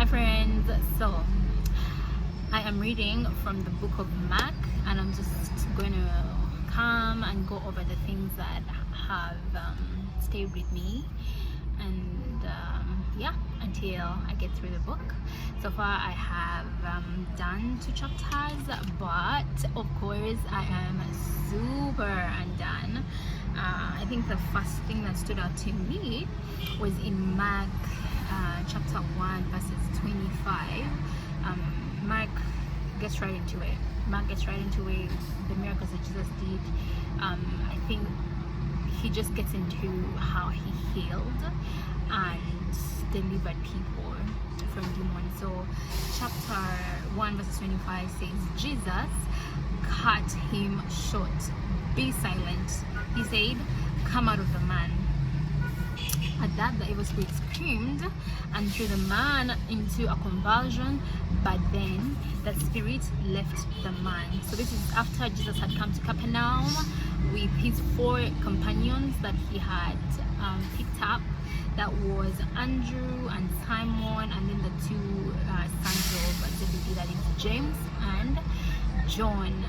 friends. So I am reading from the book of Mark, and I'm just going to come and go over the things that have stayed with me, and yeah, until I get through the book. So far I have done 2 chapters, but of course I am super undone. I think the first thing that stood out to me was in Mark chapter 1 verses 25. Mark gets right into it. The miracles that Jesus did. I think he just gets into how he healed and delivered people from demons. So chapter 1 verse 25 says, Jesus cut him short. Be silent, he said, come out of the man. At that, the evil spirit screamed and threw the man into a convulsion, but then that spirit left the man. So this is after Jesus had come to Capernaum with his 4 companions that he had picked up. That was Andrew and Simon, and then the 2 sons of Zebedee, that is James and John.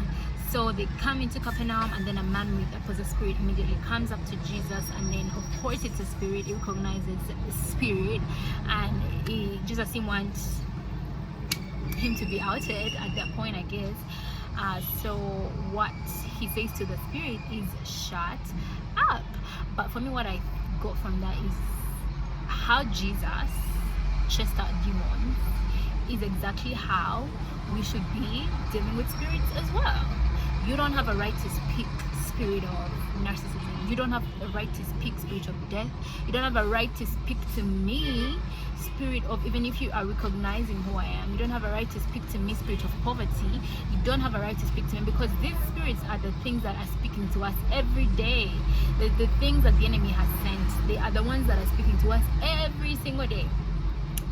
So they come into Capernaum, and then a man with a possessed spirit immediately comes up to Jesus, and then of course it's a spirit. He recognizes the spirit, and Jesus didn't want him to be outed at that point, I guess. So what he says to the spirit is, shut up. But for me, what I got from that is how Jesus chased out demons is exactly how we should be dealing with spirits as well. You don't have a right to speak spirit of narcissism. You don't have a right to speak spirit of death. You don't have a right to speak to me spirit of, even if you are recognizing who I am, you don't have a right to speak to me spirit of poverty. You don't have a right to speak to me, because these spirits are the things that are speaking to us every day. The things that the enemy has sent, they are the ones that are speaking to us every single day.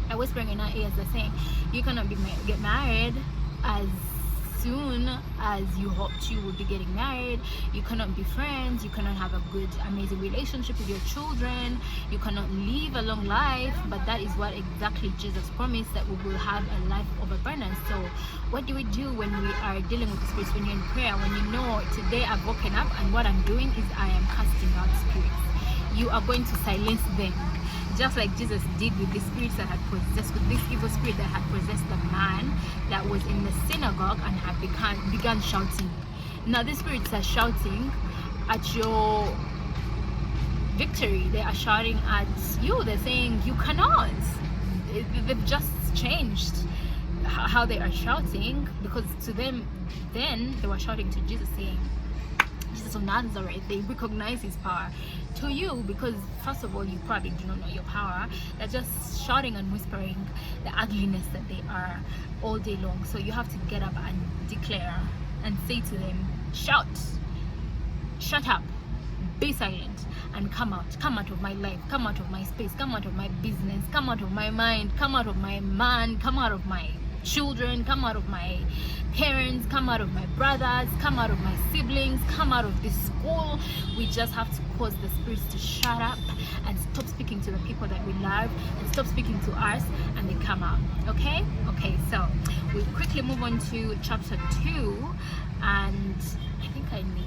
I whispering in our ears, they're saying, you cannot get married as soon as you hoped you would be getting married. You cannot be friends. You cannot have a good, amazing relationship with your children. You cannot live a long life. But that is what exactly Jesus promised, that we will have a life of abundance. So what do we do when we are dealing with the spirits? When you're in prayer, when you know, today I've woken up and what I'm doing is I am casting out spirits, you are going to silence them. Just like Jesus did with the spirits that had possessed, with this evil spirit that had possessed the man that was in the synagogue and had began shouting. Now these spirits are shouting at your victory. They are shouting at you. They're saying you cannot. They've just changed how they are shouting, because to them then they were shouting to Jesus, saying, Jesus of Nazareth. They recognize his power. To you, because first of all, you probably do not know your power, they're just shouting and whispering the ugliness that they are all day long. So you have to get up and declare and say to them, shout, shut up, be silent, and come out of my life, come out of my space, come out of my business, come out of my mind, come out of my man, come out of my children, come out of my parents, come out of my brothers, come out of my siblings, come out of this school. We just have to cause the spirits to shut up and stop speaking to the people that we love, and stop speaking to us, and they come out. Okay, so we'll quickly move on to chapter 2, and I think I need